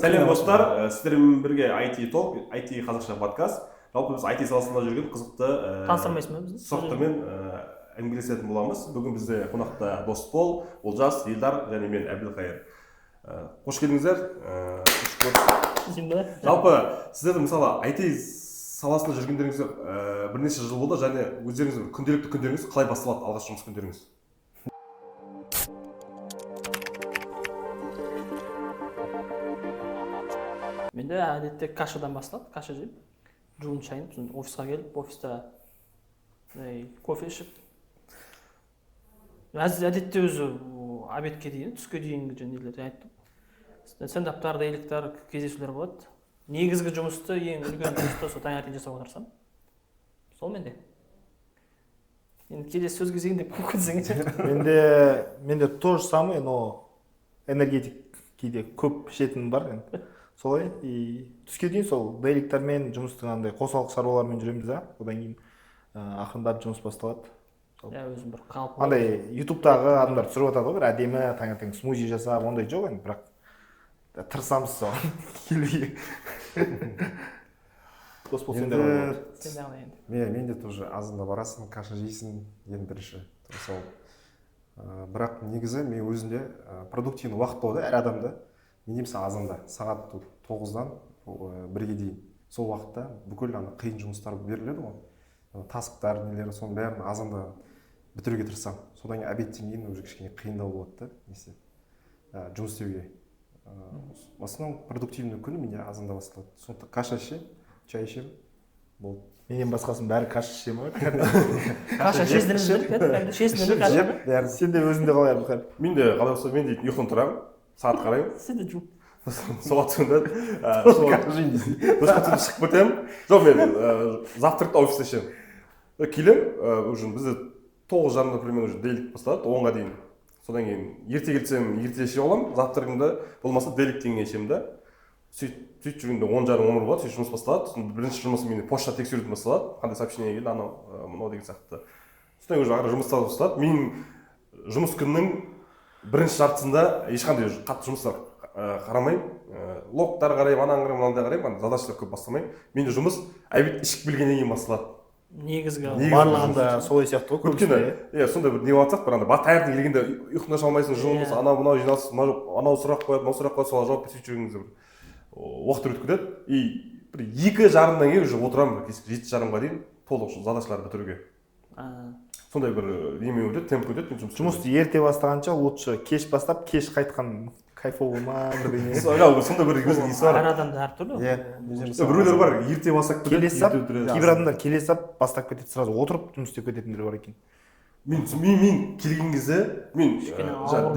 Сәлем достар, сіздермен бірге IT Talk, IT қазақша подкаст. Жалпы біз IT саласында жүрген қызықты таныстырмайсың ба бізді? сұрақтармен әңгімелесетін боламыз. Бүгін бізде қонақта Досбол, Олжас, Елдар және мен Әбілқайыр. Қош келдіңіздер. Жалпы сіздердің мысалы IT саласында жүргендеріңіз бірнеше жыл болды және өздеріңіздің күнделікті күндеріңіз қалай басталады, алғаш жұмыс күндеріңіз? Менде әдетте кашадан басталады, каша жеймін. Жуын шайын, офисқа келіп, офиста кофе ішіп. Әдетте өзі обедке дейін, түске дейінгі нелерді айттым. Стендаптар, дейліктер, кездесулер болады. Негізгі жұмысты, ең үлкен жұмысты сол таңертең жасауға тырысамын. Сол менде. Енді келесі сөз кезегін деп көкітсең. Менде то же самое, но энергетик кейде көп ішетінім бар енді. Солай, түске дейін сол дейликтермен жұмыстың андай қосалқы шаруалармен жүреміз да, одан кейін ақырындап жұмыс басталады. Өзім бір қалып. Андай ютубтағы адамдар түсіріп жатады ғой, бір әдемі таңертең смузи жасап, ондай жоқ енді, бірақ тырысамыз сол келуге. Досбол сен де енді. Менде тоже азында барасың, каша жейсің, ең бірінші. Бірақ негізі мен өзімде продуктивный уақыт болады әр адамда. Менде мысалы азанда сағат 9-дан 1-ге дейін сол уақытта бүкіл қиын жұмыстар беріледі ғой. Тасктар, нелері, соның бәрін азанда бітіруге тырысамын. Содан кейін обедтен кейін уже кішкене қиындау болады да, жұмыс істеуге. В основном продуктивный күні менде азанда басталады. Сондықтан каша ішемін, чай ішемін, болды. Менен басқасын бәрі каша ішемін ғой. Каша шесіндіріп каша. Сен де өзіңде қалай Әбілқайыр? Мен де қалай болса, мен де ұйқыдан тұрамын. Сағат қараймын. Сен де жұп. Соға түсіңдер. Соға шығып кетемін. Жоқ, мен завтракты офиста ішемін. Келем, бізде 9:30-да примерно уже дейлік басталады, 10-ға дейін. Содан кейін ерте келсем, ерте ішіп аламын, завтрагымды болмаса дейліктен кейін ішемін да. Сөйтіп жүргенде 10:30-11 болады, сөйтіп жұмыс басталады. Бірінші жұмысым менде почта тексеруді басталады. Қандай сообщение келді, мынау деген сияқты. Содан уже ары жұмыс басталады. Мен жұмыс күннің бірінші жартысында ешқандай қатты жұмыстар қарамаймын. Логтар қараймын, ананы қараймын, мынандай қараймын, задачалар көп бастамаймын. Менде жұмыс обед ішіп келгеннен кейін басталады. Негізгі барлығында солай сияқты ғой көбісінде. Сондай бір не болатсақ, бір таңертең келгенде ұйқыңнан шыға алмайсың, жұмыс, анау жиналыс, анау сұрақ қояды, мынау сұрақ қояды, соларға жауап беріп жүргеніңізде бір уақыт өтіп кетеді. И бір 2:30-дан кейін уже отырамын, кешкі 7:30-ға дейін толық задачаларды бітіруге. Сондай бір неме өтеді, темп өтеді. Жұмысты ерте бастағанша лучше кеш бастап, кеш қайтқан кайфовый ма бірдеңе. Сондай бір өзінің несі бар. Әр адамда әртүрлі. Біреулер бар, ерте бастап келесап, кейбір адамдар келесап бастап кетеді, сразу отырып жұмыс істеп кететіндер бар екен. Мен келген кезде, мен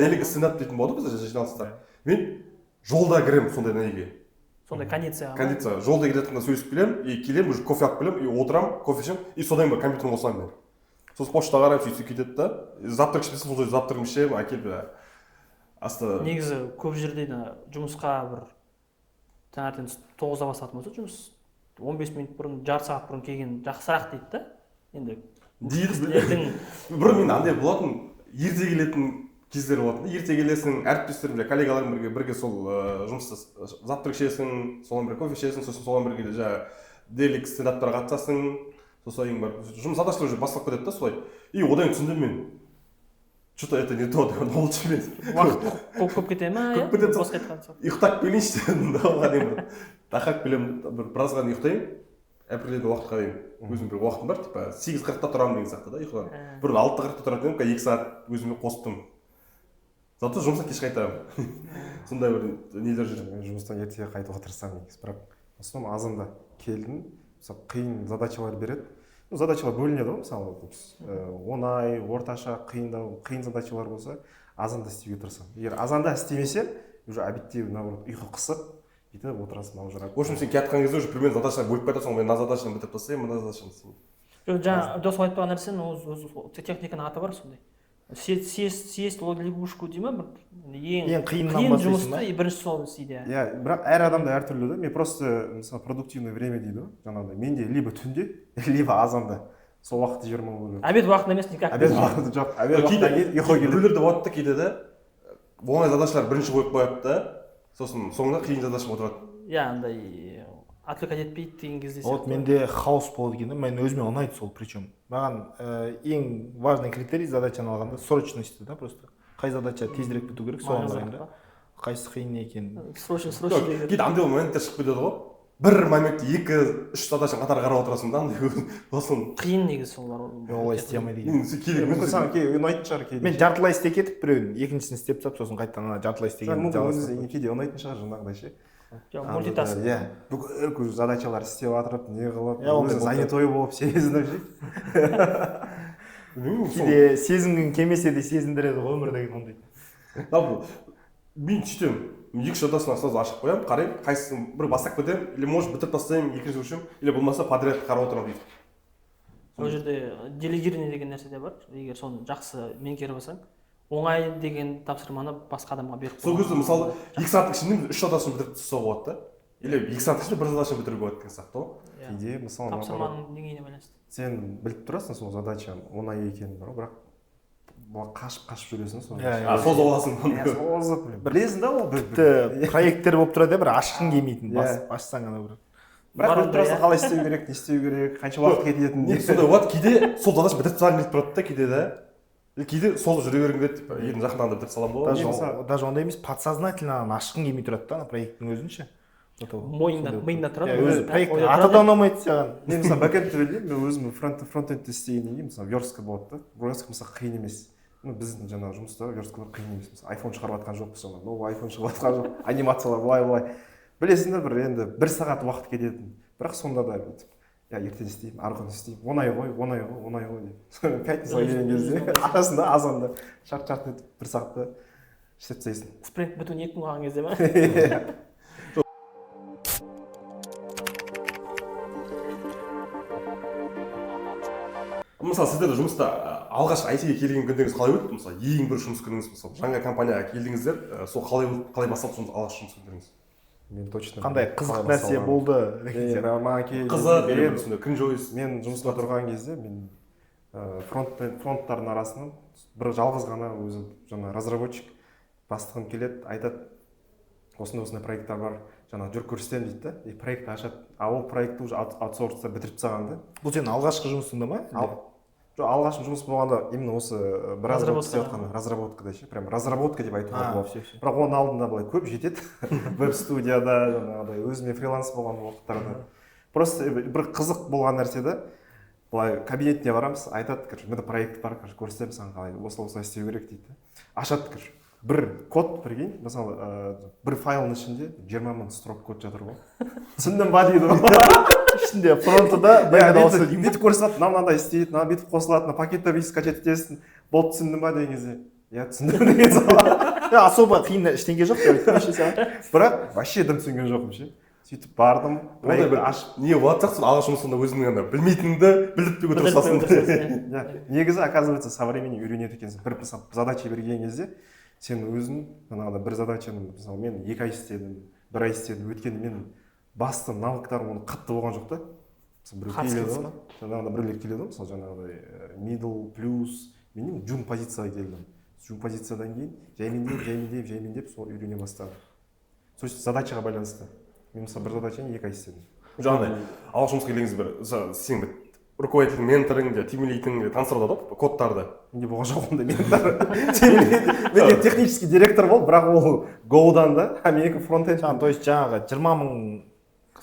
дейлік стендап дейтін болды бізде жиналыста. Мен жолда кіремін сондай неге. Сондай кондиция. Кондиция. Жолда келетінді сөйлесіп келемін, и келемін, уже кофе алып келемін, и отырамын, кофе ішемін, и содан бір компьютерін қосамын мен. Сосын почта қарап сөйтіп кетеді да. Завтрак ішпесем, сол завтрагымды ішемін, әкеліп негізі көп жерде жұмысқа бір таңертең 9-да басатын болса жұмыс 15 минут бұрын, жарты сағат бұрын келген жақсырақ дейді да. Енді бұрын мен андай болатын, ерте келетін кездер болатын. Ерте келесің, әріптестерім, коллегаларым бірге сол жұмыста завтрак ішесің, соған бірге кофе ішесің, сосын соған бірге дейлік стендаптарға қатысасың, сосын бар жұмыс задачалар уже басталып кетеді да солай. И одан түсіндім мен. Что-то это не то, лучше емес. Уақыт көп кете ма? Көп кетеді. Ұйықтап келейінші дедім да, оған дейін бір тақап келемін, бір біразға дейін ұйықтаймын. Определенный уақытқа дейін. Өзім бір уақытым бар, типа 8:40-да тұрамын деген сияқты да, ұйқыдан. Бұрын 6:40-да тұратын едім, 2 сағат өзіме қостым. Зато жұмыстан кеш қайтамын. Сондай бір нелер жүр. Жұмыстан ерте қайтуға тырысамын негізі, бірақ основном азанда келдім, мысалы қиын задачалар береді. Задачалар бөлінеді ғой, мысалы оңай, орташа, қиын задачалар болса, азанда істеуге тырысамын. Егер азанда істемесе, уже обедте наоборот ұйқы қысып, бүйтіп отырасың, маужырап. В общем, сен кеткен кезде уже примерно задачалар бөліп қайтасың, мен мына задачаны бітіріп тастаймын, мына задачаны істеймін. Жаңа Досбол айтпаған нәрсенің өзі техниканың аты бар сондай. Съесть лягушку дей ма, ең қиын жұмысты бірінші сол істейді. Бірақ әр адамда әртүрлі да. Мен просто мысалы продуктивное время дейді ғой, жаңағыдай. Менде либо түнде, либо азанда. Сол уақытты жібермеу керек. Обед уақытында емес никак. Обед уақыты жоқ. Обед уақытында ұйқы келеді. Біреулерде болады да кейде де оңай задачалар бірінші қойып қояды да. сосын соңында қиын задача отырады. иә андай отвлекать етпейді деген кезде Вот менде хаос болады екен да, мен өзіме ұнайды сол. Причем маған ең важный критерий задачаны алғанда срочности да, просто қай задача тезірек біту керек соған қараймын да, қайсысы қиын екенін. срочно Кейде андай моменттер шығып кетеді ғой, бір моментте 2-3 задачаны қатар қарап отырасың да, андай сосын қиын негізі солар. Олай істей алмайды екен. мүмкін саған ұнайтын шығар кейде. Мен жартылай істей кетіп біреуін екіншісін істеп тастап сосын қайтадан ана жартылай істегенді мүмкін кейде ұнайтын шығар жаңағыдай ше. Мультитаск. Иә, бүкіл задачалар істеп отырып, не қылып, Иә, ондай өзі занятой болып сезініп ше. кейде сезінгің келмесе де сезіндіреді ғой өмір деген ондай. Бұл мен сөйтемін, 2 задачаны сразу ашып қоямын, қараймын, қайсысын бір бастап кетемін, или может бітіріп тастаймын, екінші көшемін, или болмаса подряд қарап отырамын дейді. Ол жерде делегирование деген нәрсе де бар. Егер соны жақсы меңгеріп алсаң, оңай деген тапсырманы басқа адамға беріп Сол кезде мысалы 2 сағаттың ішінде 3 задачаны бітіріп тастауға болады да. Или 2 сағаттың ішінде 1 задачаны бітіруге болады деген сияқты ғой. Кейде мысалы тапсырманың деңгейіне байланысты. сен біліп тұрасың сол задачаның оңай екенін, бірақ қашып жүресің соны. Созып аласың. Созып білесің да ол Тіпті проекттер болып тұрады бір ашқың келмейтін, ашсаң ана бір. бірақ біліп тұрасың қалай істеу керек, не істеу керек, қанша уақыт кететінін. Сондай болады, кейде сол задачаны бітіріп тастағым келіп тұрады да, кейде да. Кейде сол жүре бергім келеді, енді жақындағанда бітіріп саламын ғой. Даже ондай емес, подсознательно ашқың келмей тұрады да ана проекттің өзінше. Миыңда тұрады. Өзі проекттің аты да ұнамайды саған. Мен мысалы бэкэндті білмеймін, мен өзім фронтендті істегеннен кейін мысалы верстка болады да. Верстка мысалы қиын емес. Біздің жаңағы жұмыста версткалар қиын емес. Мысалы iPhone шығарып жатқан жоқпыз соған. Новый iPhone шығып жатқан жоқ. Анимациялар былай. Білесің да, бір енді 1 сағат уақыт кететін. Бірақ сонда да бүйтіп, ертең істеймін, арғы күні істеймін. Оңай ғой деп. Пятницаға келген кезде арасында азанда шарт етіп 1 сағатта істеп тастайсың. Спринт бітуіне 2 күн қалған кезде ма? Мысалы сіздер жұмыста алғаш IT-ге келген күндеріңіз қалай өтті? Мысалы ең бір жұмыс күніңіз, мысалы жаңа компанияға келдіңіздер, сол қалай басталды алғаш жұмыс күндеріңіз? Мен точно Қандай қызық нәрсе болды? Қызық, күнжойыс. Мен жұмысқа тұрған кезде мен фронттардың арасынан бір жалғыз ғана өзі жаңа разработчик бастығым келеді, айтады, осындай проекттер бар, жаңа жүріп көрсетемін дейді да, и проект ашады. Ол проектті уже аутсорста бітіріп тастаған да. Бұл сенің алғашқы жұмысыңда ма? Жоқ, алғашқы жұмыс болғанда именно осы біраз істеп жатқан разработкада ше, прям разработка деп айтуға болады. Бірақ оның алдында былай көп жетеді. Веб-студияда жаңағыдай өзіме фриланс болған уақыттарда. Просто бір қызық болған нәрсе да, былай кабинетіне барамыз, айтады, мында проект бар, көрсетемін саған қалай, осылай істеу керек дейді. Ашады, бір код прикинь, мысалы бір файлдың ішінде 20 000 строк код жатыр ғой. Түсіндің ба дейді ғой. Ішінде фронтында бүйтіп көрсетеді, мынандай істейді, мына бүйтіп қосылады, мына пакеттер бүйтіп скачать етесің. Болды, түсіндің ба деген кезде. Иә, түсіндім деген сала. Особо қиын ештеңе жоқ деп айтқан. Бірақ вообще дым түсінген жоқпын ше. Сөйтіп бардым, проектті ашып, не болады сен алғаш жұмысында өзіңнің ана білмейтініңді білдіртпеуге тырысасың. Негізі, оказывается, со временем үйренеді екенсің. Бір задача берген кезде сен өзің жаңағыдай бір задачаны, мысалы мен 2 ай істедім, 1 ай істедім, өйткені мен басты навыктарым оны қатты болған жоқ та. Біреулер келеді, мысалы жаңағыдай middle плюс, мен джун позицияға келдім. Джун позициядан кейін жаймендеп сол үйрене бастадым. То есть задачаға байланысты. Мен мысалы бір задачаны 2 ай істедім. Жаңағыдай алғаш жұмысқа келгеніңіз бір сен бір руководитель, менторың, тимлидың таныстырды ғой кодтарды. Менде болған жоқ ондай ментор. Менде технический директор болды, бірақ ол Go-дан да, а менікі фронтенд. То есть жаңағы 20 000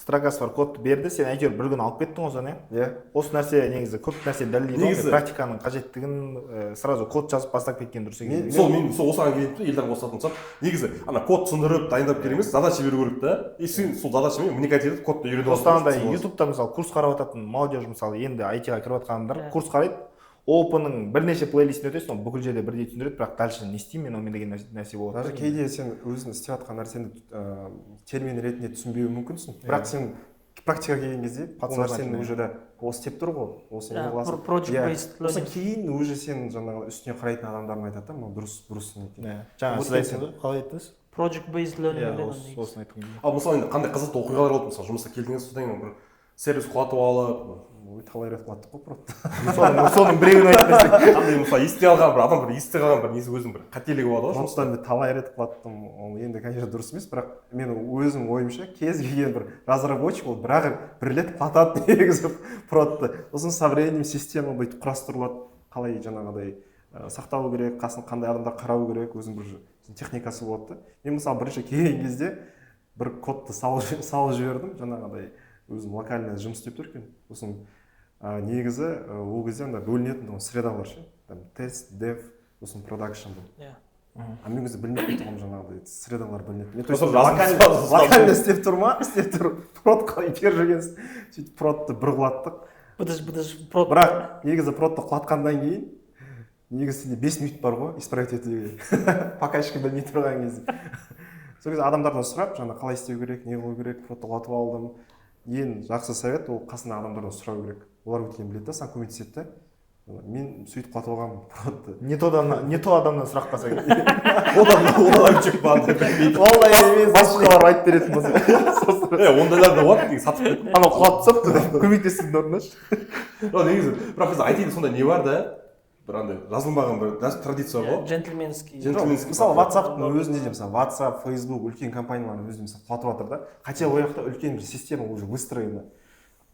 строкасы бар кодты берді, сен әйтеуір бір күн алып кеттің ғой соны, иә? Осы нәрсе негізі көп нәрсе дәлелдейді, практиканың қажеттігін сразу код жазып бастап кеткен дұрыс екен. Мен осыған келіп елдер қосатын болсам, негізі ана код түсіндіріп, дайындап керек емес, задача беру керек та. И сен сол задачамен вникать етіп кодты үйреніп аласың. Осылай ютубта мысалы курс қарап жататын молодежь мысалы енді IT-ға кіріп жатқандар курс қарайды. Опының бірнеше плейлистін өтесің, ол бүкіл жерде бірдей түсіндіреді, бірақ дальше не істеймін мен деген нәрсе болады. Даже кейде сен өзің істеп жатқан нәрсені термин ретінде түсінбеуі мүмкінсің. Бірақ сен практикаға келген кезде ол нәрсені уже да ол істеп тұр ғой. Ол сен қыласың. Project based learning. Сосын кейін уже сен жаңағы үстіне қарайтын адамдардың айтады да, мынау дұрыс екен. Жаңа сіз айтсың ғой, қалай айттыңыз? Project based learning. Сосын айтқым келді. Ал мысалы енді қандай қызықты оқиғалар болды, мысалы жұмысқа келдіңіз, содан кейін бір сервис құлатып алып ой талай рет құлаттық қой просто соның біреуін айтып берсең. қандай мысалы есте қалған бір адам бір есте қалған бір несі өзінің бір қателігі болады ғой жұмыста. мен талай рет құлаттым, ол енді конечно дұрыс емес, бірақ мен өзім ойымша кез келген бір разработчик ол бір рет құлатады негізі продты. Сосын со временем система бүйтіп құрастырылады, қалай жаңағыдай сақталу керек, қасын қандай адамдар қарау керек, өзінің бір техникасы болады да. Мен мысалы бірінші келген кезде бір кодты салып жібердім, жаңағыдай өзім локально жұмыс істеп тұр екен. Сосын негізі ол кезде анда бөлінетін средалар ше, тест, дев, сосын продакшн. Мен кезде білмей тұғым жаңағыдай средалар бөлінеді. Мен то есть локально істеп тұр, прод қалай тер жүргенсің, сөйтіп продты бір құлаттық. прод. Бірақ негізі продты құлатқаннан кейін негізі сенде 5 минут бар ғой исправить етуге. Пока ешкім білмей тұрған кезде. Сол кезде адамдардан сұрап, жаңа қалай істеу керек, не қылу керек, продты құлатып алдым. Ең жақсы совет ол қасыңдағы адамдардан сұрау керек. Олар өткен біледі да, саған көмектеседі да. Мен сөйтіп құлатып алғанмын продты. Не то адамнан сұрақ қалса керек. Одан өтіп барды білмейді. Олай басқалар айтып беретін болса. Ондайлар да болады, сатып кетті. Анау құлатып тастапты, көмектесудің орнына ше. Негізі, бірақ біз айтайын сондай не бар да, бір андай жазылмаған бір традиция ғой. Джентльменский. Мысалы WhatsApp-тың өзінде де, мысалы WhatsApp, Facebook, үлкен компаниялардың өзінде мысалы құлатып жатыр да. Хотя ол жақта үлкен бір система уже выстроена.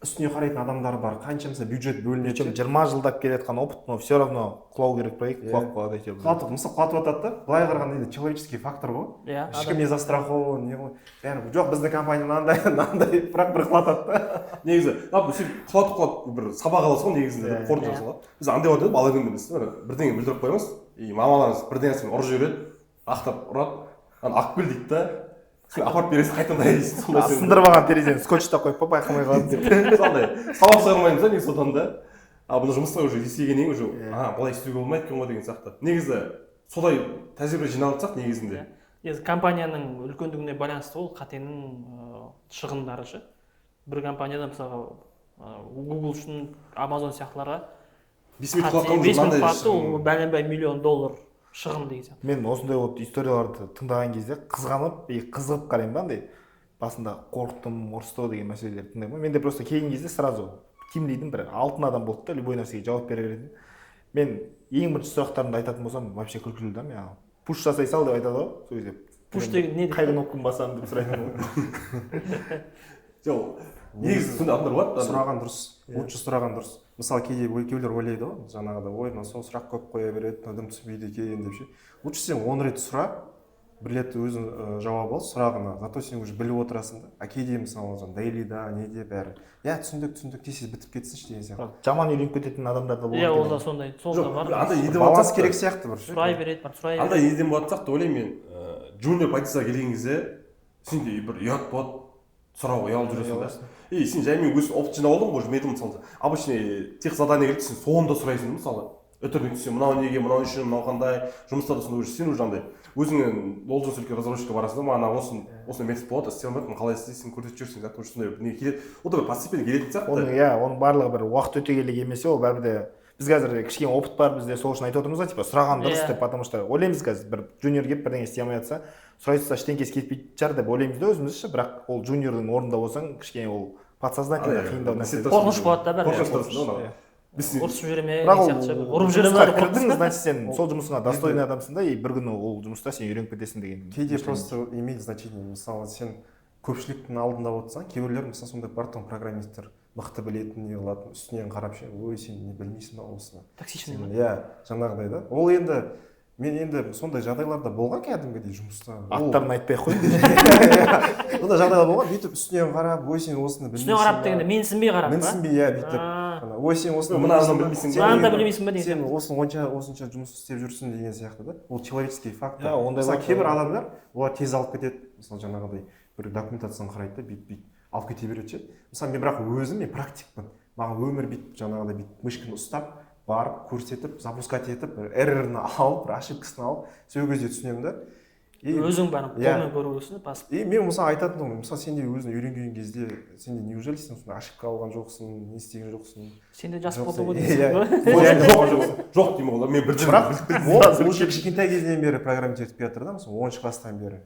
Үстіне қарайтын адамдар бар, қанша мысалы бюджет бөлінеді. 20 жылдап келе жатқан опыт, но все равно құлау керек проект, құлап қалады әйтеуір. Құлатып жатады да, былай қарағанда енді человеческий фактор ғой. Ешкім не застрахован, не ғой. Бәрі жоқ, біздің компания мынандай, бірақ бір құлатады да. Негізі, сен құлатып бір сабақ аласың ғой негізінде, қорытынды жасалады. Біз андай болады, бала күнде біз бірдеңе бүлдіріп қоямыз, мамаларымыз бірдеңесін ұрып жібереді, ақтап ұрады, ақ гүл дейді да. Сен апарып бересің, қайтадан дайындайсың. Сындырып алған терезені скотчта қойып байқамай қалады деп. Сондай сабақ шығармаймыз да негізі содан да. Бұны жұмыста уже есейгеннен уже былай істеуге болмайды екен ғой деген сияқты. Негізі солай тәжірибе жиналсақ негізінде. Компанияның үлкендігіне байланысты ол қатенің шығындары ше. Бір компанияда мысалы Google үшін Amazon сияқтыларға 5 минут құлатты ол бәленбай $1 миллион шығын деген сияқты. Мен осындай историяларды тыңдаған кезде қызғанып, қызығып қараймын ба, андай басында қорықтым, ұрысты деген мәселелерді тыңдаймын. Мен де просто келген кезде сразу тим лидім бір алтын адам болды да, любой нәрсеге жауап бере беретін. Мен ең бірінші сұрақтарымды айтатын болсам, вообще күлкілі да, мен пуш жасай сал деп айтады ғой. Сол кезде пуш деген не? Қай кнопканы басамын деп сұрайтын ғой. Жоқ, негізі сондай адамдар болады. Сұраған дұрыс, лучше сұраған дұрыс. Мысалы кейбіреулер ойлайды ғой, жаңағыда ой, мына сол сұрақ көп қоя береді, адам түсінбейді екен деп ше. Лучше сен 10 рет сұра, бір рет өзің жауап ал сұрағына, зато сен уже біліп отырасың да. А кейде мысалы дейлида, неде бәрі. Я түсіндік, тез бітіп кетсінші деген сияқты. Жаман үйреніп кететін адамдар да болады. Ол да сондай, сол да бар. Андай еден баланс керек сияқты бір. Сұрай береді. Андай еден болатсақ та ойлаймын мен, жуниор позицияға келген кезде сенде бір ұят болады, сұрауға ұялып жүресің да. Сен жаймен өз опыт жинап алдың ғой, мен мысалы обычный тех задание келді, сен соңында сұрайсың мысалы. Өтірік сен мынау неге, мынау үшін, мынау қандай, жұмыста да сонда уже сен уже андай өзіңнен должен үлкен разработчикке барасың да, мана осындай метод болады, істей алмайтын, қалай істейсің, көрсетіп жүрсің, зат уже сондай не келеді. Ол да бір постепенно келетін сияқты. Оның барлығы бір уақыт өте келе емес, ол бәрібір де біз қазір кішкене опыт бар, бізде сол үшін айтып отырмыз ғой, типа сұраған дұрыс деп, потому что ойлаймыз қазір бір жуниор келіп бірдеңе істей алмай жатса, сұрайсызса ештеңкесі кетпейтін шығар деп ойлаймыз да өзімізше, бірақ ол жуниордың орнында болсаң, кішкене ол подсознательно қиындау нәрсе. Қорқыныш болады да бәрібір. Ұрысып жүре ме, ұрып жүре ме, кірдің, значит сен сол жұмысыңа достойный адамсың да, и бір күні ол жұмыста сен үйреніп кетесің деген. Кейде просто имеет значение. Мысалы сен көпшіліктің алдында отырсаң, кейбіреулер мысалы сондай бар тұғын программисттер мықты білетін, не қылатын, үстінен қарап ше, ой сен не білмейсің ба осыны. Токсичный ма? Иә, жаңағыдай да. Ол енді мен енді сондай жағдайларда болған кәдімгідей жұмыста. Аттарын айтпай ақ қойыңдар. Ондай жағдайлар болған, бүйтіп үстінен қарап, ой сен осыны білмейсің. Үстінен қарап дегенде менсінбей қарап па? Менсінбей, иә, бүйтіп. Ой сен осыны білмейсің. Мынаны да білмейсің ба деген. Сен осынша жұмыс істеп жүрсің деген сияқты да. Ол человеческий фактор. Мысалы кейбір адамдар олар тез алып кетеді. Мысалы жаңағыдай бір документацияны қарайды да, бүйтіп алып кете береді ше. Мысалы мен бірақ өзім мен практикпін. Маған өмір бүйтіп жаңағыдай бүйтіп мышканы ұстап барып көрсетіп, запускать етіп, эррорны алып, бір ошибкасын алып, сол кезде түсінемін да. Өзің барып қолмен көресің, басып. Мен мысалы айтатыным, мысалы сен де өзің үйренген кезде, сен де неужели сен сондай ошибка алған жоқсың, не істеген жоқсың? Сен де жас болды ғой дейсің ғой. Жоқ деймін ғой, мен бірден бірақ ол кішкентай кезінен бері программист етіп жатыр да, мысалы 10 класстан бері.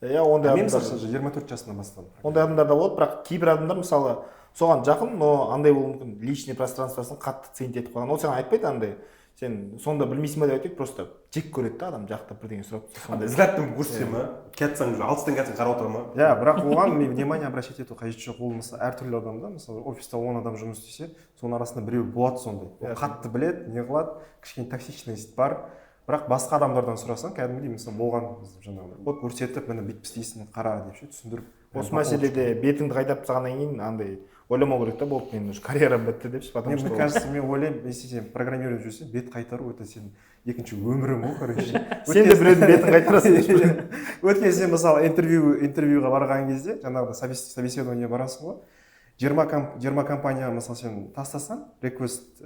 Ондай мен мысалы 24 жасынан бастадым. Ондай адамдар да болады, бірақ кейбір адамдар мысалы соған жақын, но андай болуы мүмкін, личный пространствосын қатты ценить етіп қойған. Ол саған айтпайды андай, сен сонда білмейсің ба деп айтады, просто жек көреді да адам, жақтап бірдеңе сұрап. андай взглядтың көрсетсе ма, кетсең алыстан кетсең қарап отыра ма? Бірақ оған мен внимание обращать ету қажет жоқ. Ол мысалы әртүрлі адам да, мысалы офиста 10 адам жұмыс істесе, соның арасында біреу болады сондай. Ол қатты біледі, не қылады, кішкене токсичность бар. Бірақ басқа адамдардан сұрасаң, кәдімгідей мысалы болған жаңағыдай вот көрсетіп, міне бүйтіп істейсің, қара деп ше түсіндіріп. Осы мәселеде бетіңді қайтарып тастағаннан кейін андай ойламау керек та, болды мен уже карьерам бітті депші, потому что мне кажется, мен ойлаймын, если сен программировать жүрсең, бет қайтару это сен екінші өмірің ғой, короче. сен де біреудің бетін қайтарасың. Өткен сен мысалы интервьюға барған кезде, жаңағыдай собеседование барасың ғой, 20 компанияға мысалы сен тастасаң, request,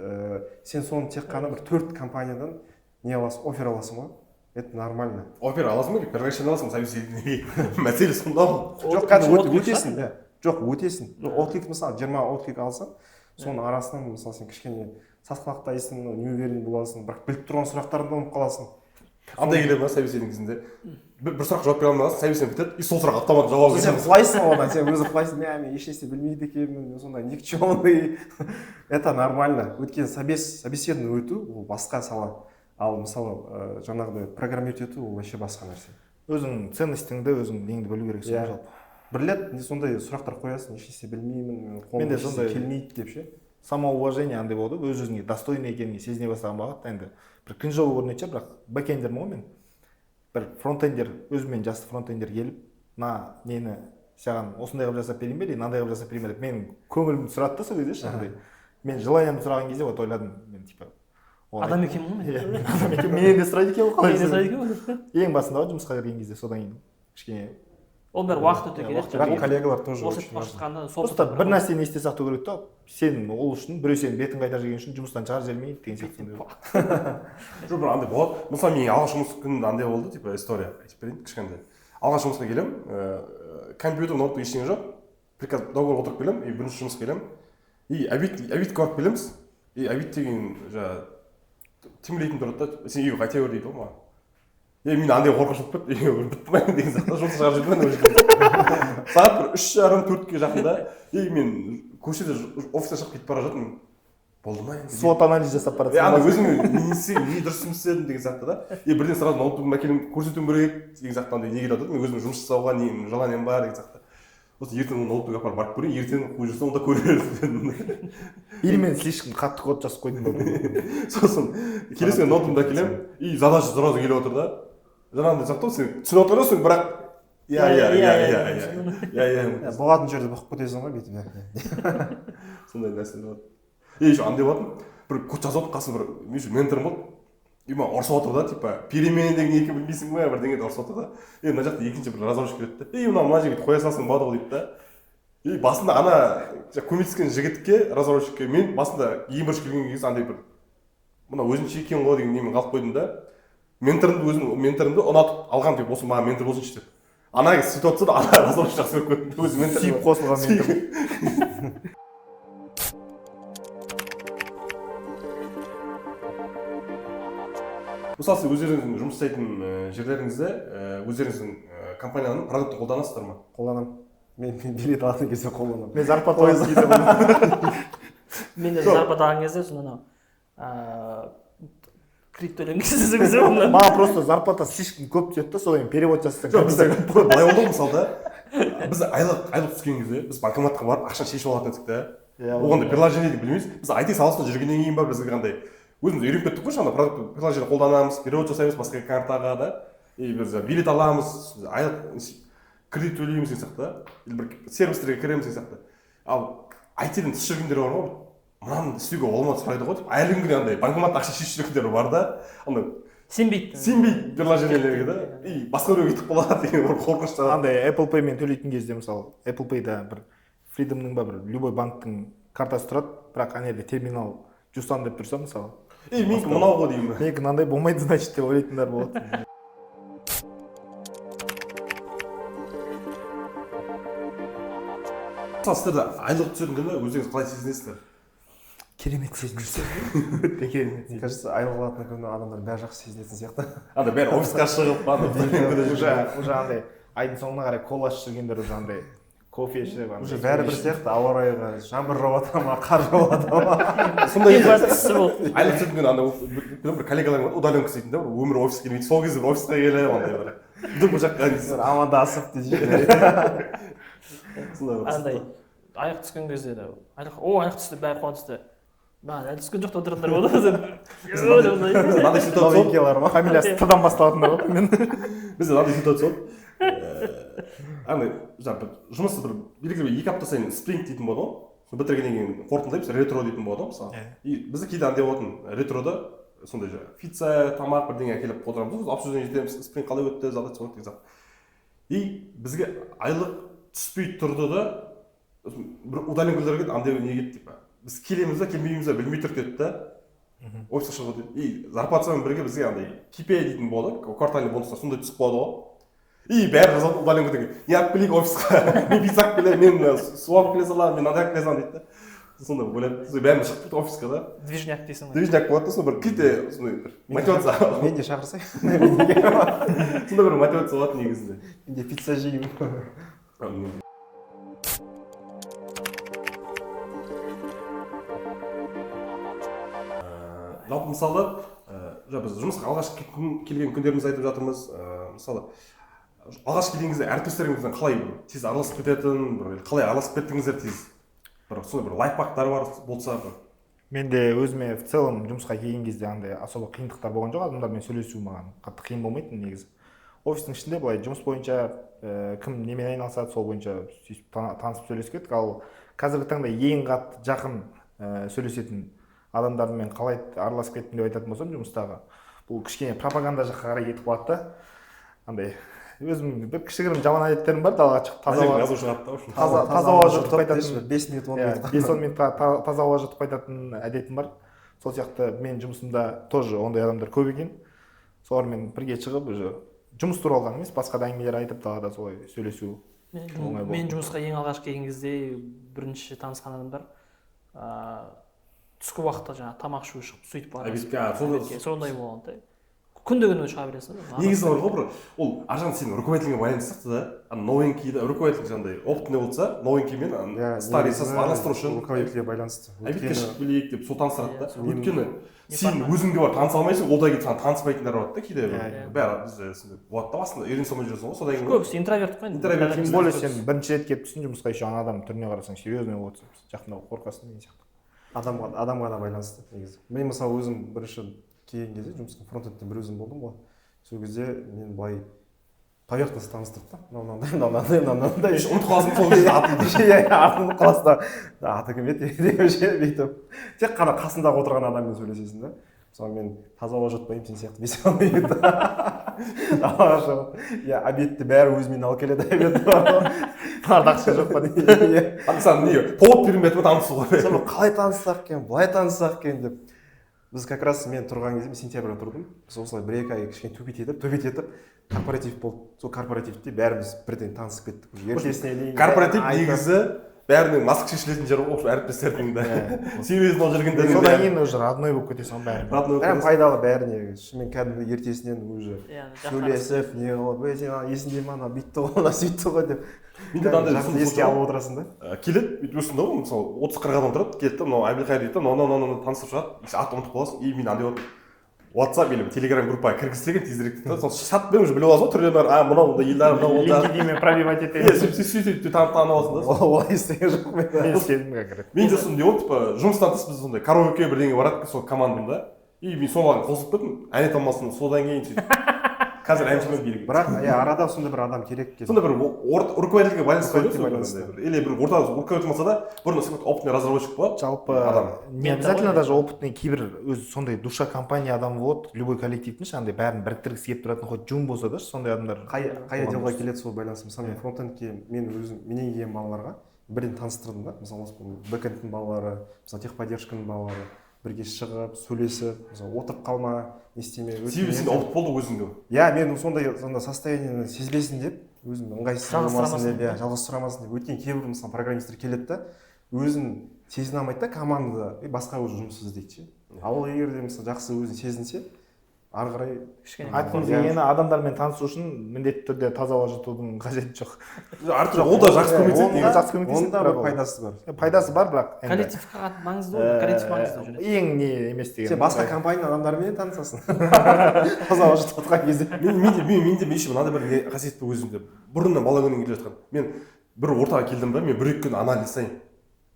сен соны тек қана бір 4 компаниядан не аласың, офер аласың ғой. Это нормально. Офер аласың ба, приглашение аласың, собеседование. Мәселе сонда ғой. Жоқ, кәдімгі өтесің, да. Жоқ, өтесің. Отклик мысалы 20 отклик алсаң, соның арасынан мысалы сен кішкене сасқалақтайсың, не уверен боласың, бірақ біліп тұрған сұрақтарыңды ұмытып қаласың. Андай келеді ма собеседование кезінде? Бір сұрақ жауап бере алмайсың, собеседование бітеді, и сол сұрақ автомат жауап сен құлайсың одан, сен өзі құлайсың, мен ешнәрсе білмейді екенмін, сондай никчемный. Это нормально. Өткен собеседование өту ол басқа сала. Ал мысалы жаңағыдай программировать ету ол вообще басқа нәрсе. Өзің ценностіңді, өзің неңді білу керексің жалпы. Бір рет сондай сұрақтар қоясың, ешнәрсе білмеймін, менде сондай келмейді деп ше. Самоуважение андай болды, өз-өзіңе достойный екенін сезіне бастаған бағыт. Енді бір қиыншылығы көрінеді, бірақ бэкэндермін ғой мен. Бір фронтендер, өзімен жасты фронтендер келіп, нені саған осындай қылып жасап берейін бе, дейді, мынандай қылып жасап берейін бе деп мен көңілімді сұрады да сол кезде ше. Мен желаниямды сұраған кезде вот ойладым, мен типа адам екенмін ғой мен. адам екен, менен де сұрайды екен ғой, қалай Менен де сұрайды екен ғой. ең басында жұмысқа кірген кезде, содан кейін кішкене Ол бәрі уақыт өте келеді. Бірақ коллегалар тоже Осы очень важно. просто бір нәрсені есте сақтау керек та, сен ол үшін біреу сенің бетін қайтарып жеген үшін жұмыстан шығарып жібермейді деген сияқты. жоқ, бір андай болады. Мысалы менің алғаш жұмыс күнімде андай болды, типа история айтып берейін кішкентай. Алғаш жұмысқа келемін, компьютер, ноутбук ештеңе жоқ. Приказ договор отырып келемін, и бірінші жұмысқа келемін. И обедке барып келеміз. И обед деген жаңағы тимлейтін тұрады да, сен үйге қайта бер дейді ғой маған. Мен андай қорқыныш болып кетті, бітпеймін деген сияқты жұмыс шығарып жіберді мен. Сағат бір 3:30-4-ге жақында, мен көшеде офистен шығып кетіп бара жатырмын. Болды ма енді? SWOT анализ жасап бара жатсың. Андай өзіме не дұрыс жұмыс істедім деген сияқты да. Бірден сразу ноутбугымды әкеліп көрсетуім керек деген сияқты андай не келіп жатыр. Мен өзіме жұмыс жасауға не желанием бар деген сияқты. Осы ертең ноутбук апарып барып көрейін, ертең қой жасау онда көрермін. Или мен слишком қатты код жазып қойдым ба. Сосын келесі ноутбугымды әкелемін, и задача сразу келіп отыр да. Жаңағыдай сияқты сен түсініп отырсың, бірақ болатын жерде бұқып кетесің ғой бүйтіп. Сондай нәрсе болады. Еще андай болатын, бір код жазып отыр, қасым бір менторым болды. И маған ұрсып отыр да, типа перемене деген екі білмейсің ба, бірдеңе ұрсып отыр да. Мына жақта екінші бір разработчик келеді да. Мына жігіт қоя салсаң болады ғой дейді да. И басында ана көмектескен жігітке, разработчикке мен басында ең бірінші келген кезде андай бір мына өзінше екен ғой деген немен қалып қойдым да. Менторымды ұнатып алған деп осы маған ментор болсыншы деп. Ана сөйтіп отырса да ана разработчик жақсы көріп кетті. Өзі ментор. Сүйіп қосылған ментор. Мысалы сіз өздеріңіздің жұмыс жасайтын жерлеріңізде өздеріңіздің компанияның продукты қолданасыздар ма? Қолданамын. Мен билет алатын кезде қолданамын. Мен зарплата алған кезде қолданамын. Мен де зарплата алған кезде сонда кредит төлеген кезде маған просто зарплата слишком көп түседі да, содан перевод жасасаң. Былай болды мысалы да, біз айлық түскен кезде біз банкоматқа барып ақшаны шешіп алатын едік та. Оған да приложение деп білмейміз. Біз IT саласында жүргеннен кейін ба бізге қандай өзіміз үйреніп кеттік қой, жаңағы продукт приложение қолданамыз, перевод жасаймыз басқа картаға да, и біз билет аламыз, айлық кредит төлейміз деген сияқты, или бір сервистерге кіреміз деген сияқты. Ал IT-ден тыс жүргендер бар ғой, мынаны істеуге болмады сұрайды ғой, әлі күнге андай банкомат ақша шешіп жүргендер бар да, андай сенбейді приложениелерге да, и басқа біреуге кетіп қалады деген бір қорқыныш та. Андай Apple Pay мен төлейтін кезде мысалы Apple Pay'да бір Freedomның ба бір любой банктың картасы тұрады, бірақ ана жерде терминал жусан деп тұрса мысалы. Менікі мынау ғой деймін. Менікі мынандай болмайды, значит деп ойлайтындар болады. Мысалы сіздерді айлық түсетін күні өздеріңіз қалай сезінесіздер? Керемет сезінесіздер. Өте керемет. Мне кажется, айлық алатын күні адамдар бәрі жақсы сезінетін сияқты. Андай бәрі офисқа шығып, уже андай айдың соңына қарай кол ашып жүргендер уже андай кофе ішіп уже бәрі бір сияқты, ауа райға жаңбыр жауып жатыр ма, қар жауып жатыр ма. сондай ең бастысы бұл. айлық түсірген андай бір коллегаларым бар, удаленка істейтін да, бір өмір офиске келмейді, сол кезде бір офисқа келіп андай бір бұл жаққа Бір амандасып дейді. сондай бір Андай аяқ түскен кезде де аяқ түсті, бәрі қуанышты. Әлі түскен жоқ деп отырғандар болады. мынандай ситуация болды. Новенькиялар ма? фамилиясы Т-дан басталатындар ғой мен. бізде мынандай ситуация болды. Андай жаңағы жұмысты бір белгілі бір 2 апта сайын спринт дейтін болады ғой. Соны бітіргеннен кейін қорытындылаймыз, ретро дейтін болады ғой мысалы. И бізде кейде андай болатын, ретрода сондай жаңағы пицца, тамақ бірдеңе әкеліп отырамыз. Обсуждение жетеміз, спринт қалай өтті, задача болды деген сияқты. И бізге айлық түспей тұрды да бір удаленкалар келді, андай не кетті типа. Біз келеміз де келмейміз де білмей тұрып кетті да. Офисқа шығып отыр. И зарплатамен бірге бізге андай KPI дейтін болады, квартальный бонустар сондай түсіп қалады ғой. И бәрі жазады удаленкадан не алып келейік офисқа, мен пицца алып келемін, мен су алып келе саламын, мен андай алып келе саламын дейді да. Сондай ойлап, бәрін шығып кетті офисқа да. Движняк дейсің ғой. Движняк болады да, сондай бір кейде сондай бір мотивация. Мен де шақырсай. Сондай бір мотивация болады негізінде. Мен де пицца жеймін. Жалпы мысалы, біз жұмысқа алғаш келген күндерімізді айтып жатырмыз. Мысалы, алғаш келген кезде әріптестеріңізбен қалай тез араласып кететін, қалай араласып кеттіңіздер тез? Сондай бір лайфхактар бар болса бір. Менде өзіме в целом жұмысқа келген кезде андай особо қиындықтар болған жоқ, адамдармен сөйлесу маған қатты қиын болмайтын негізі. Офистің ішінде былай жұмыс бойынша кім немен айналысады, сол бойынша танысып сөйлесіп кеттік. Ал қазіргі таңда ең қатты жақын сөйлесетін адамдармен қалай араласып кеттім деп айтатын болсам, жұмыстағы бұл кішкене пропаганда жаққа қарай кетіп қалады да. Андай өзім бір кішігірім жаман әдеттерім бар, далаға шығып таза ауа жұтып қайтатын 5 минут 10 минут. 5-10 минут таза ауа жұтып қайтатын әдетім бар. Сол сияқты мен жұмысымда тоже ондай адамдар көп екен. Солармен бірге шығып уже жұмыс туралы ғана емес, басқа да әңгімелер айтып далада солай сөйлесу. Мен жұмысқа ең алғаш келген кезде бірінші танысқан адамдар түскі уақытта жаңағы тамақ ішуге шығып сөйтіп барады. Сондай болған да. Күнде шыға бересің. Негізі бар ғой бір, ол аржан сенің руководителіңе байланысты сияқты да. Новенький да, руководитель жаңағыдай опытный болса, новенькиймен старыйсыз араластыру үшін руководительге байланысты. Обедке шығып келейік деп сол таныстырады да. Өйткені сен өзіңге бар таныса алмайсың, ол да келіп саған таныспайтындар болады да кейде. Бәрі бізде сондай болады да, басында үйрене салмай жүресің ғой, содан кейін. Көбісі интроверт қой. Тем более сен бірінші рет келіп түсін жұмысқа, еще ана адам түріне қарасаң серьезный болса, жақындауға қорқасың деген сияқты. Адамға да байланысты негізі. Мен мысалы өзім бірінші келген кезде жұмыстың фронтендте бір өзім болдым ғой. Сол кезде мен былай поверхностно таныстырды да. Мынандай. Ұмытып қаласың сол кезде атын қаласында аты кім еді деп бүйтіп. Тек қана қасындағы отырған адаммен сөйлесесің да. Мысалы мен таза ауа жұтпаймын, сен сияқты бесе алмаймын. Далаға шығып, обедті бәрі өзімен алып келеді обед. Нарда ақша жоқ па дейді. саған не повод бермей танысу ғой. Соны қалай таныссақ екен, былай таныссақ екен деп. Біз как раз мен тұрған кезде, мен сентябрьда тұрдым. Біз осылай 1-2 ай кішкене төбет етіп, корпоратив болды. Сол корпоративте бәріміз бірден танысып кеттік. Ертесіне дейін. Корпоратив негізі бәрінің маск шешілетін жері ғой, әріптестердің да. Серьезно жүргенде. Содан кейін уже родной болып кетесің бәрі. Бәрі пайдалы бәріне. Шынымен кәдімгі ертесінен уже сөйлесіп, не қылып, сен есіңде ме ана бүйтті ғой, ана сөйтті ғой деп. Еске алып отырасың да. Келеді, бүйтіп өстің да ғой, мысалы 30-40 адам тұрады, келді, мынау Әбілқайыр дейді, мынау танысып шығады, аты ұмытып қаласың, и мен андай болады. WhatsApp или Telegram группаға кіргізсеген тезірек дейді. Сол шатпен уже біліп аласың ғой, түрлері бар. Мынау да елдар, мынау да. LinkedIn-мен пробивать етемін. Сөйтіп танып аласың да. Олай істеген жоқ мен. Мен істедім как мен де сондай болды, типа жұмыстан тыс біз сондай караоке бірдеңе барады, сол командамда. И мен соған қосылып кеттім, ән айта алмасын, содан кейін сөйтіп. Қазір әншімен билік. Бірақ арада сондай бір адам керек. Сондай бір руководительге байланысты или бір орта руководитель болса да, бұрын опытный разработчик болады. Жалпы не обязательно даже опытный кейбір өз сондай душа компания адамы болады, любой коллективтің андай бәрін біріктіргісі келіп тұратын, хоть жум болса да сондай адамдар. Қай отделға келеді сол байланысты. Мысалы мен фронтендке мен өзім менен келген балаларға бірден таныстырдым да. Мысалы бэкэндтің балалары, мысалы техподдержканың балалары бірге шығып, сөйлесіп, мысалы отырып қалма, не істеме. Себебі сен опыт болды өзіңде. Мен сондай состояниені сезбесін деп, өзім ыңғайсыз болмасын деп, жалғастырамасын деп. Өйткені кейбір мысалы программистер келеді да, өзін сезіне алмайды да командада, басқа уже жұмыс іздейді ше. Ал егер де мысалы жақсы өзін сезінсе, ары қарай кішкене айтқым келгені адамдармен танысу үшін міндетті түрде таза ауа жұтудың қажеті жоқ. артық ол да жақсы көмектеседі. Ол жақсы көмектеседі, оның да бірақ бір ол- пайдасы бар. пайдасы бар, бірақ енді, коллективқа қатты маңызды ғой, коллектив маңызды жүреді. ең не емес деген. Сен басқа компания адамдарымен танысасың. Таза ауа жұтып жатқан кезде. Менде мынандай бір не қасиетті өзімде. Бұрыннан бала күннен келе жатқан. Мен бір ортаға келдім да, мен бір екі күн анализ жасаймын.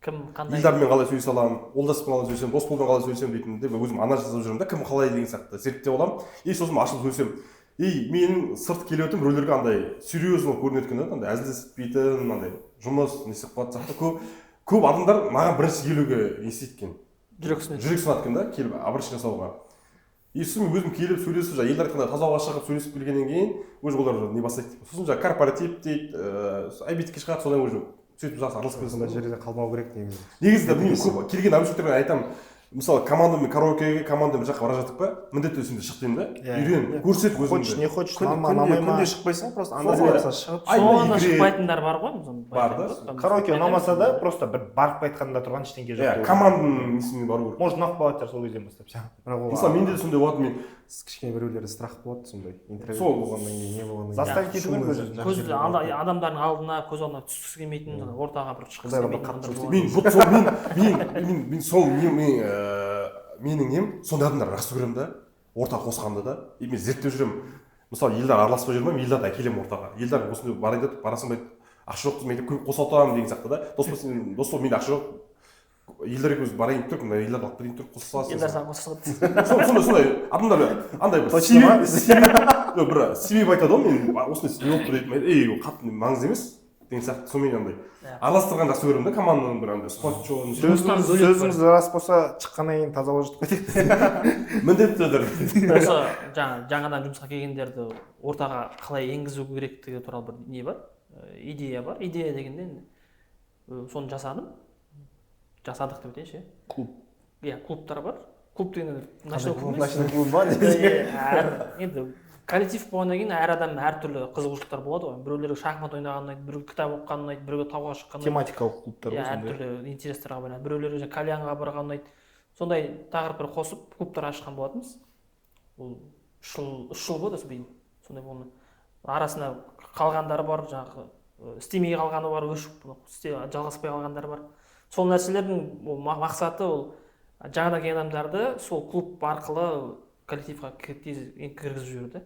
Кім қандай Илдармен қалай сөйлесе аламын, Олдаспен қалай сөйлесемін, Досболмен қалай сөйлесемін дейтін де өзім анализ жасап жүремін да, кім қалай деген сияқты зерттеп аламын. И сосын ашылып сөйлесемін. И менің сырт келіп өтім біреулерге андай серьезно көрінеді екен да, андай әзілдеспейтін, андай жұмыс не сияқты сияқты көп адамдар маған бірінші келуге не істейді екен. Жүрек сынады екен да, келіп обращение жасауға. И сосын өзім келіп сөйлесіп, жаңағы елдер айтқандай таза ауаға шығып сөйлесіп келгеннен кейін уже олар не бастайды. Сосын жаңағы корпоратив дейді, обедке шығады, содан уже сөйтіп жақсы араласып кетесің. Сондай жерде қалмау керек негізі. Негізінде мен көп келген абсолюттерге айтамын. Мысалы, командамен караокеге, командамен бір жаққа бара жаттық па, міндетті сен де шық деймін да. Үйрен, көрсет Хочешь, не өзіңді. хочешь, ұнамай ма? Күнде шықпайсың, просто Сол андай ғой. шығып. соңына шықпайтындар бар ғой. Бар да. Караоке ұнамаса да, просто бір барып қайтқанда тұрған ештеңке жоқ. Команданың несімен бару керек. Может, ұнап қалады сол кезден бастап. Бірақ ол Мысалы, менде де сондай болады, мен кішкене біреулерде страх болады сондай. Интервью Сол. болғаннан кейін не болғаннан кейін. Заставить ету керек өзін. көзді адамдардың алдына, көз алдына түскісі келмейтін, ортаға бір шыққысы Ондай келмейтін қатты адамдар мен болады. вот сол мен сол менің нем сондай адамдарды жақсы көремін да, ортаға қосқанды да. И мен зерттеп жүремін. Мысалы, елдар араласпай жүрмін, елдарды әкелемін ортаға. Елдар осындай барайын деп барасың ба, ақша жоқ мен көп қосылтамын деген сияқты да. Доспол менде ақша жоқ. Елдар екеуміз барайын деп тұрмын, елдар алып берейін тұрып қоса саласың. Елдар саған қосылады. Сондай адамдар андай бір себеп айтады ғой, мен осындай себеп болып тұр дейтін. Ей, қатты маңызды емес деген сияқты. Сонымен андай араластырған жақсы көремін да, команданың бір андай спорт жолын. Сөзіңіз рас болса, шыққаннан кейін таза ауа жұтып кетейік. Міндетті түрде. Осы жаңадан жұмысқа келгендерді ортаға қалай енгізу керектігі туралы бір не бар, идея бар. Идея дегенде соны жасадық деп айтайыншы. Клуб. Иә, клубтар бар. Клуб деген Ночной клуб бар. енді коллектив болғаннан кейін әр адам әртүрлі қызығушылықтар болады ғой. Біреулерге шахмат ойнаған ұнайды, біреуге кітап оқыған ұнайды, біреуге тауға шыққан ұнайды. Тематикалық клубтар Иә, ғой сондай. әртүрлі интерестерға байланысты. Біреулерге кальянға барған ұнайды. Сондай тақырыптар қосып клубтар ашқан болатынбыз. Ол 3 жыл болды биыл. Сондай болды. Арасында қалғандары бар, жаңағы істемей қалғаны бар, өшіп жалғаспай қалғандары бар. Сол нәрселердің мақсаты ол жаңадан келген адамдарды сол клуб арқылы коллективға кіргізіп жіберді.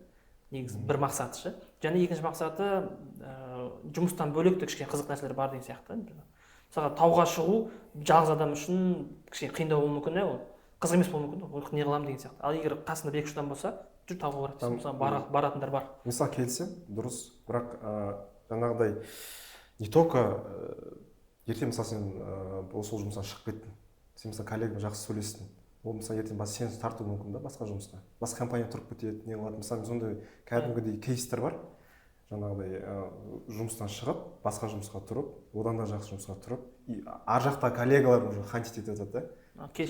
Негізі бір мақсаты ше. Және екінші мақсаты жұмыстан бөлек те кішкене қызық нәрселер бар деген сияқты. Мысалы, тауға шығу жалғыз адам үшін кішкене қиындау болуы мүмкін, ол қызық емес болуы мүмкін, ол не қыламын деген сияқты. Ал егер қасында 2-3 адам болса, жүр тауға барады десем, мысалы баратындар бар. Мысалы келсем, дұрыс, бірақ жаңағыдай не только ертең мысалы сен сол жұмыстан шығып кеттің. Сен мысалы коллегаң жақсы сөйлестің. Ол мысалы ертең сені тартуы мүмкін да басқа жұмысқа. Басқа компания тұрып кетеді, не қылады. Мысалы сондай кәдімгідей кейстер бар. Жаңағыдай жұмыстан шығып, басқа жұмысқа тұрып, одан да жақсы жұмысқа тұрып, ар жақта коллегалар уже хантить етіп жатады да. Кел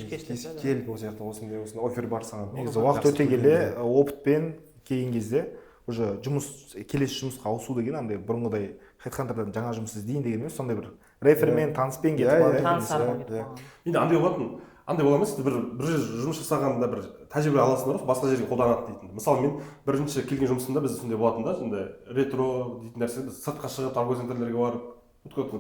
осы жақта осындай офер бар саған. Негізі уақыт өте келе опытпен келген кезде уже келесі жұмысқа ауысу деген андай бұрынғыдай хедхантердан жаңа жұмыс іздейін деген емес, сондай бір рефермен таныспен кетіп Енді андай болатын, андай бола емес, бір жұмыс жасағанда бір тәжірибе аласың да, басқа жерге қолданады дейтін. Мысалы, мен бірінші келген жұмысымда бізде сондай болатын да, сондай ретро дейтін нәрсе, біз сыртқа шығып торговый центрлерге барып,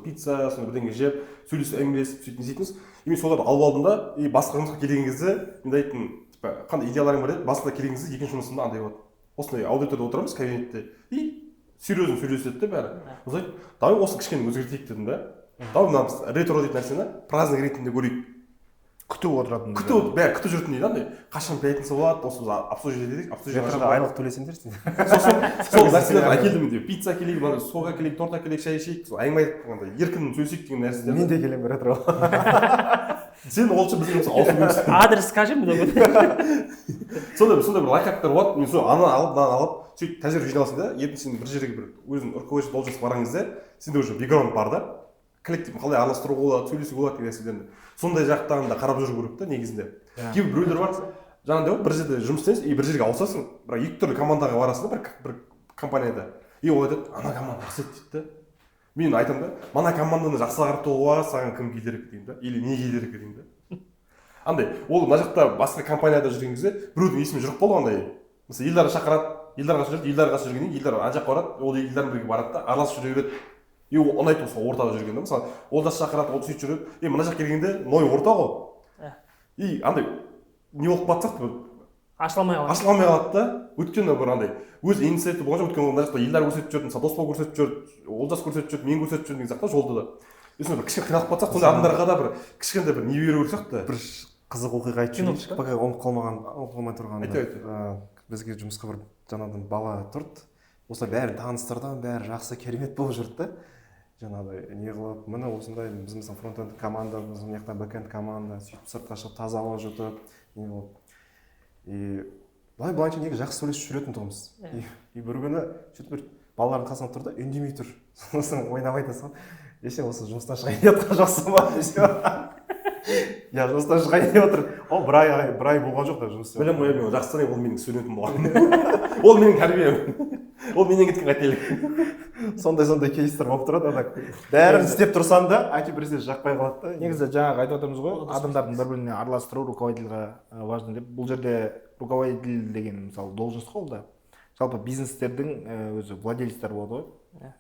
пицца, сондай бірдеңе жеп, сөйлесіп, әңгімелесіп, сөйтіп істейтінбіз. И мен соларды алып алдым да, и басқа жұмысқа келген кезде мен айтым, қандай идеяларың бар еді, басында келген кезде екінші жұмысымда андай болады. Осындай аудиторияда отырамыз кабинетте, и серьезно сөйлеседі де бәрі. Біз айтып, давай осы кішкене өзгертейік дедім да. Давай мына ретро дейтін нәрсені праздник ретінде көрейік. күтіп отыратын. Бәрі күтіп жүретін дейді андай. Қашан пятница болады, осы обслуживание дедік, обслуживание айлық төлесеңдер сен. Сол нәрселерді әкелдім деп, пицца әкелейік, сок әкелейік, торт әкелейік, шай ішейік, әңгіме айтып, еркін сөйлесейік деген нәрселер. Мен де келемін ретро. Сен олша біздің ауысу керексің. Адрес скажи мне. Сондай бір лайфхактар болады. Мен сол ана алып, сөйтіп тәжірибе жиналасың да, ертең сен бір жерге бір өзің руководитель должность барған кезде, сенде уже бэкграунд бар да. Коллектив қалай араластыруға болады, сөйлесуге болады деген нәрселерді. Сондай жақтан да қарап жүру керек та негізінде. Кейбір біреулер бар, жаңағыдай бір жерде жұмыс істейсің, и бір жерге ауысасың, бірақ екі түрлі командаға барасың да, бір компанияда. И ол айтады, ана команда жақсы еді дейді. Мен айтамын да, мана команданы жақсартуға саған кім кедергі деймін да, или не кедергі деймін да. Андай, ол мына жақта басқа компанияда жүрген кезде біреудің есіме жүріп қалды андай. мысалы елдарға шақырады, елдар қасында жүреді, елдар қасында жүргеннен елдар ана жаққа барады, ол елдармен бірге барады да араласып жүре береді. И ұнайды мысалы ортада жүргенде, мысалы ол да шақырады, ол сөйтіп жүреді. Мына жаққа келгенде ной орта ғой. И андай не болып қалады сияқты ашыла алмай қалады да. Өйткені бір андай өз инициативі болған жоқ. Өйткені мына жақта елдар көрсетіп жүрді, мысалы дос көрсетіп жүрді, олжас көрсетіп жүрді, мен көрсетіп жүрдім деген сияқты жолда да. Сосын бір кішкене қиналып қалсақ, сондай адамдарға да бір кішкене бір не беру керек сияқты. Бір қызық оқиға айтып жіберейінші, пока ұмытып қалмай тұрғанда. Бізге жұмысқа бір жаңадан бала тұрды. Осылар бәрін таныстырды, бәрі жақсы керемет болып жүрді да. Жаңағыдай не қылып, міне осындай біз мысалы фронтенд командамыз, мына жақта бэкенд команда, сөйтіп сыртқа шығып таза ауа жұтып, не қылып. И былайша неге жақсы сөйлесіп жүретін тұғымыз. И бір күні сөйтіп бір балалардың қасына тұрды, үндемей тұр. Сосын ойнап айтасың, сен осы жұмыстан шығайын деп жатқан жоқсың ба десе. Я жұмыстан шығайын деп отыр. Ол бір ай болған жоқ та жұмыста. Білем, жақсы танаймын, ол менің студентім болған. Ол менің тәрбием. Ол менен кеткен қателік. Сондай кейстер болып тұрады, бәрін істеп тұрсаң да, айтып біресе жақпай қалады да. Негізі жаңағы айтып отырмыз ғой, адамдардың бір-біріне араластыру руководительға важно деп. Бұл жерде руководитель деген мысалы должность қой ол да. Жалпы бизнестердің өзі владельцтер болады ғой.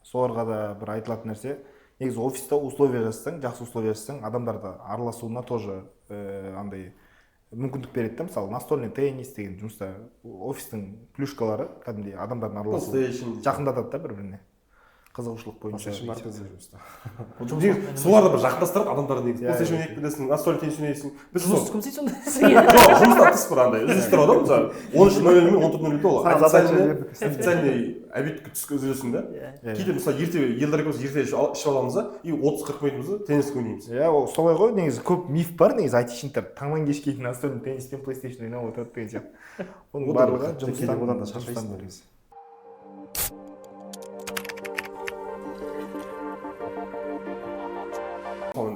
Соларға да бір айтылатын нәрсе. Негізі офиста условия жасасаң, жақсы условия жасасаң, адамдарды араласуына тоже андай мүмкіндік береді да. Мысалы настольный теннис деген жұмыста офистің плюшкалары кәдімгідей адамдардың араласуы жақындатады да бір-біріне. Қызығушылық бойынша. Соларды бір жақындастырып, адамдарды негізі PlayStation ойнап кетесің, настольный теннис ойнайсың. Біз жұмыс кім істейді сонда? жоқ, жұмыстан тыс бір андай үзілістер болады ғой, мысалы 13:00 мен 14:00 ол официальный обедке түскі үзілісің да. Кейде мысалы ерте елдер көбісі ерте ішіп аламыз да, и 30-40 минутымызды тенниске ойнаймыз. Иә, ол солай ғой, негізі көп миф бар, негізі айтишниктер таңнан кешке дейін настольный теннис пен PlayStation ойнап отырады деген сияқты. Оның барлығы жұмыстан одан да шаршайсың негізі.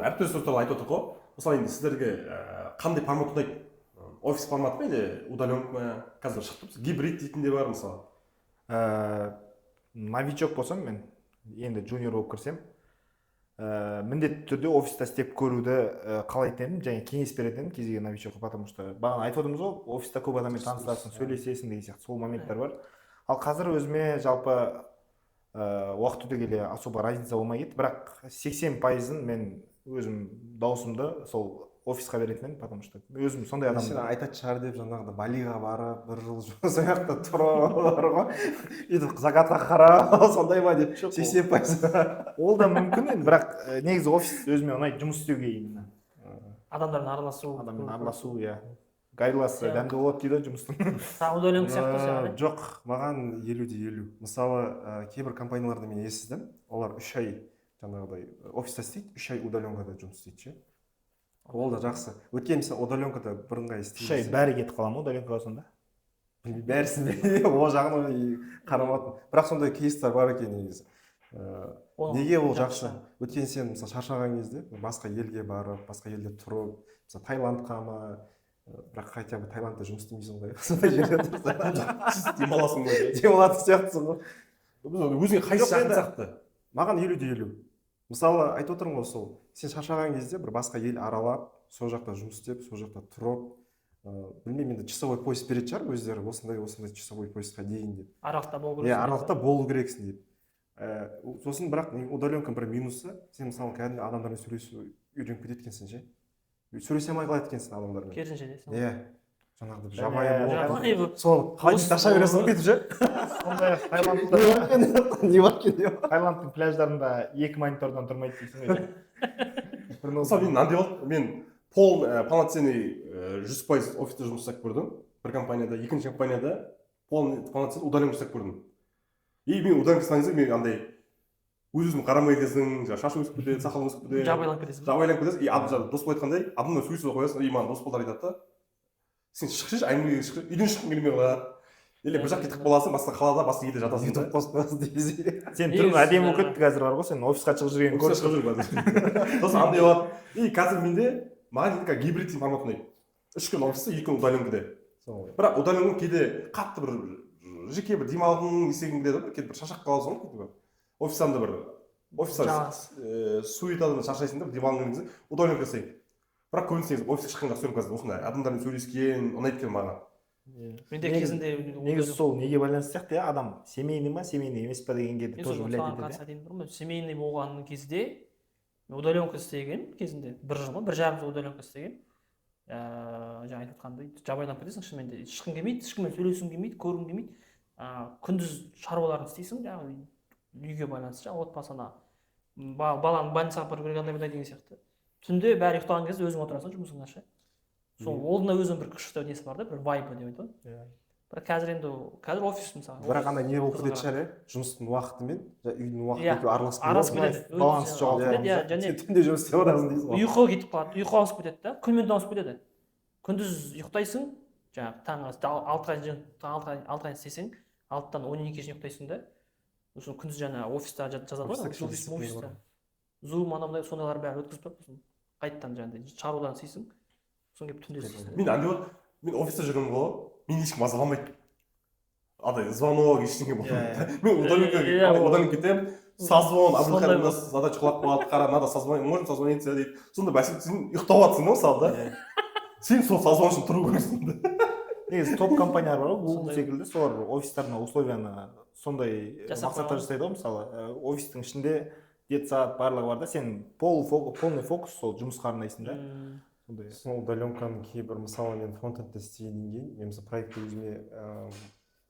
Әріптестер туралы айтып отырық қой. Мысалы енді сіздерге қандай формат ұнайды? Офис форматы ма или удаленка ма? Қазір шықты гибрид дейтін де бар мысалы. Новичок болсам мен, енді junior болып кірсем, міндетті түрде офиста істеп көруді қалайтын едім, және кеңес беретін едім кез келген новичокқа, потому что бағана айтып отырмыз ғой, офиста көп адаммен танысасың, сөйлесесің деген сияқты сол моменттер бар. Ал қазір өзіме жалпы уақыт өте келе особо разница болмай кетті, бірақ 80%-ын мен өзім даусымды сол офисқа беретін едім, потому что өзім сондай адам. Сен айтатын шығар деп жаңағыда Балиға барып, бір жыл жұмыс аяқта тұрар ғой, өйтіп закатқа қарап, сондай ма деп 80%. Ол да мүмкін енді, бірақ негізі офис өзіме ұнайды жұмыс істеуге именно. Адамдармен араласу, иә. Гайдаласы дәмді болады дейді жұмыстың. Удаленка сияқты сияқты. Жоқ, маған 50-50. Мысалы, кейбір компанияларда мен естідім, олар 3 ай жаңағыдай офиста істейді, 3 ай удаленкада жұмыс істейді ше. Ол да жақсы. Өткен мысалы удаленкада бірыңғай істейді. 3 ай бәрі кетіп қала ма удаленкаға сонда? Бәрісін ол жағын қарамадым. Бірақ сондай кейстер бар екен негізі. Неге ол жақсы? Өткен сен мысалы шаршаған кезде басқа елге барып, басқа елде тұрып, мысалы Таиландқа ма, бірақ хотя бы Таиландта жұмыс істемейсің ғой. Сондай жерде тұрсаң демаласың ғой. Демалатын сияқтысың ғой. Өзіңе қайсы жақын сияқты? Маған 50-50. Мысалы айтып отырмын ғой, сол сен шаршаған кезде бір басқа ел аралап, сол жақта жұмыс істеп, сол жақта тұрып, білмеймін, енді часовой поезд беретін шығар өздері, осындай часовой поездқа дейін деп. Аралықта болу керек. Иә, аралықта болу керексің деп. Сосын бірақ удаленка бір минусы, сен мысалы кәдімгі адамдармен сөйлесу үйреніп кетеді екенсің ше. Сөйлесе алмай қалады екенсің адамдармен. Керісінше дейсің. Иә. Жаңағыдай жабайы болып. Сол қалай таша бересің ғой кетіп ше. Сондай Таиландта не бар екен? Таиландтың пляждарында 2 монитордан тұрмайды дейсің ғой. Мысалы мен мынандай болды, мен полноценный 100% офиста жұмыс істеп көрдім. Бір компанияда, екінші компанияда полноценный удаленка істеп көрдім. И мен удаленка істеген кезде мен андай өзім қарамай кетесің, шашың өсіп кетеді, сақалың өсіп кетеді. Жабайланып кетесің. И дос болып айтқандай, адамдар сөйлесіп қоясың, и маған дос болар айтады да. Сен шықшы, әңгімеге шықшы, үйден шыққың келмей қалады. Или бір жаққа кетіп қаласың, басқа қалада, басқа елде жатасың. YouTube постасың дейсің. Сен түрің әдемі болып кетті қазір бар ғой, сен офисқа шығып жүрген көріп жүрмін. Сосын андай болады. И қазір менде маған енді гибрид формат ұнайды. 3 күн офиста, 2 күн удаленкада. Бірақ удаленка кейде қатты бір жеке бір демалғың істегің келеді, кейде бір шаршап қаласың ғой. Офистанда бір суетадан шаршайсың да, демалғың кезде удаленка істейін. Бірақ көбінесе офисқа шыққан жақсы көрем қазір, осындай адамдармен сөйлескен ұнайды екен маған. менде кезінде негізі сол неге байланысты сияқты иә, адам семейный ма семейный емес па дегенге тоже влиять етеді. семейный болған кезде удаленка істеген кезінде 1 жыл ма 1,5 жыл удаленка істеген, жаңа айтып жатқандай жабайыланып кетесің шынымен де, ешкім келмейді, ешкіммен сөйлескің келмейді, көргің келмейді. Күндіз шаруаларын істейсің, жаңағы үйге байланысты, жаңағы отбасына баланы больницаға апарып бергенде деген сияқты. Түнде бәрі ұйықтаған кезде өзің отырасың жұмысыңа ше. Сол олдың өзінің бір күшті несі бар да, бір вайбы деп айтады. Бірақ қазір офис мысалы. Бірақ андай не болып кететін шығар, жұмыстың уақыты мен үйдің уақыты Иә, екеуі араласып араласып кетеді. кетеді. баланс жоғалтып Иә, және Сен түнде жұмыс істеп отырасың дейсің ғой. ұйқы кетіп қалады, ұйқы ауысып кетеді да, күнмен де ауысып кетеді. Күндіз ұйықтайсың, жаңағы таңғы 6-ға істесең, 6-тан 12-ге шейін ұйықтайсың да. Сосын күндіз жаңа офиста жазады ғой, Zoom анамдай сондайлар бәрі өткізіп тұрып, сосын қайтадан жаңағыдай шаруадан істейсің. Сосын келіп түнде істейсің. Мен андай вот, мен офиста жүргенмін ғой, мен ешкім мазаламайды. Андай звонок ештеңе болмайды. Мен одан кетемін, созвон, Абдулхарим у нас задача құлап қалды, қара, надо созвонить, можем созвониться дейді. Сонда бәсе сен ұйықтап жатсың ғой мысалы да. Сен сол созвон үшін тұру керексің да. Негізі топ компаниялар бар ғой, Google секілді, солар офистарына условияны сондай мақсаттар жасайды ғой, мысалы офистің ішінде жеті сағат барлығы бар да, сен полный фокус сол жұмысқа арнайсың да. Сол удаленканың кейбір, мысалы мен фронтендте істегеннен кейін, мен мысалы проектті өзіме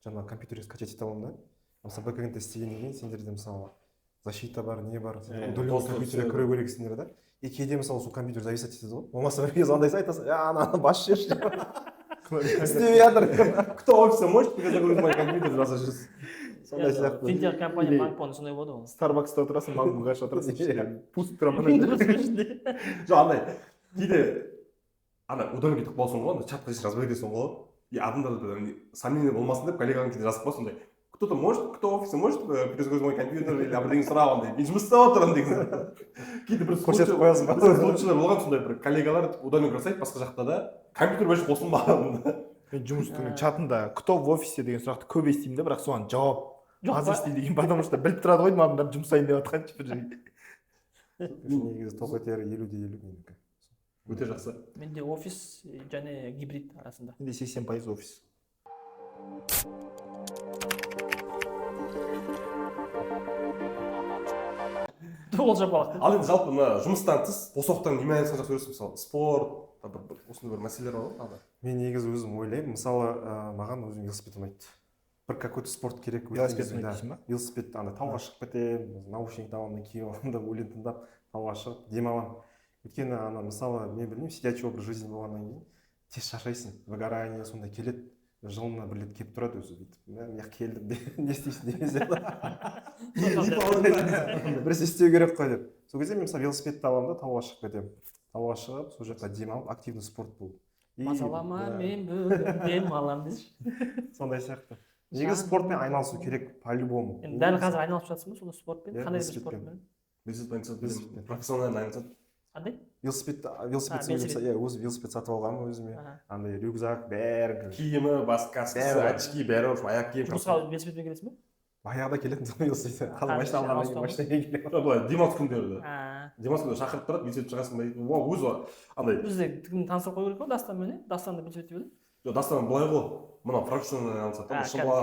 жаңа компьютерге скачать ете аламын да. Мысалы бэкэндте істегеннен кейін сендерде мысалы защита бар, не бар, удаленка компьютерге кіре керексіңдер да. И кейде мысалы сол компьютер зависать етеді ғой. Болмаса бір кез андай айтасың, ана бас жерші. Істемей жатыр. Кто офисе может перезагрузить мой компьютер, жаза жүрсің. Сондай сияқты. Финтех компания банкпон сондай болды ғой. Старбакста отырасың, магнумға отырасың. Пуст тұрамын. Жоқ, андай кейде ана удаленка кетіп қалсың ғой, андай чатқа жазбай кетесің ғой. И адамдар сомнение болмасын деп коллегаң кейде жазып қойсын сондай. Кто-то может, кто в офисе может перезагрузить мой компьютер или бірдеңе сұрап андай. Мен жұмыс істеп отырмын деген. Кейде бір көрсетіп қоясың ба? случайлар болған сондай бір коллегалар удаленка жасайды басқа жақта да. Компьютер больше қосылмаған да. Мен жұмыстың чатында кто в офисе деген сұрақты көп естимін да, бірақ соған жауап аз естиді деген, потому что біліп тұрады ғой адамдар жұмсайын деп жатқаншы бір жерге. Негізі топ етері 50-де 50 менікі. Өте жақсы. Менде офис және гибрид арасында. Менде 80% офис. Ол жапалақ. Ал енді жалпы мына жұмыстан тыс бос уақыттан немен айналысқан жақсы көресің? Мысалы спорт, осындай бір мәселелер бар ғой. Мен негізі өзім ойлаймын, мысалы маған өзім велосипед ұнайды. Бір какой-то спорт керек. Велосипед ұнайды дейсің ба? Велосипед андай тауға шығып кетемін, наушник табамын, киіп аламын да өлең тыңдап тауға шығып демаламын. Өйткені ана мысалы мен білмеймін, сидячий образ жизни болғаннан кейін тез шаршайсың, выгорание сондай келеді. Жылына бір рет келіп тұрады өзі бүйтіп. Мен келдім деп не істейсің демесе. Біресе істеу керек қой деп. Сол кезде мен мысалы велосипедті аламын да тауға шығып кетемін. Тауға шығып, сол жаққа демалып, активный спорт бұл. Мазалама, мен бүгін демаламын деші. Сондай сияқты. Негізі спортпен айналысу керек по-любому. Енді дәл қазір айналысып жатсың ба сонда спортпен? Қандай бір спортпен? Велосипед профессионально айналысады. Қандай? Велосипед өзі велосипед сатып алғанмын өзіме. Андай рюкзак бәрі. Киімі, бас каскасы, очки, бәрі бар, аяқ киім. Жұмысқа велосипедпен келесің бе? Баяғыда келетін велосипед. Қазір машина алғаннан кейін машинаға келемін. Былай демалыс күндері. Демалыс күндері шақырып тұрады, велосипед шығасың ба дейді. Өзі андай. Бізде кімді таныстырып қою керек қой Дастанмен, Дастанды велосипед деп еді. Жоқ, Дастан былай ғой. Мына профессионально айналысады.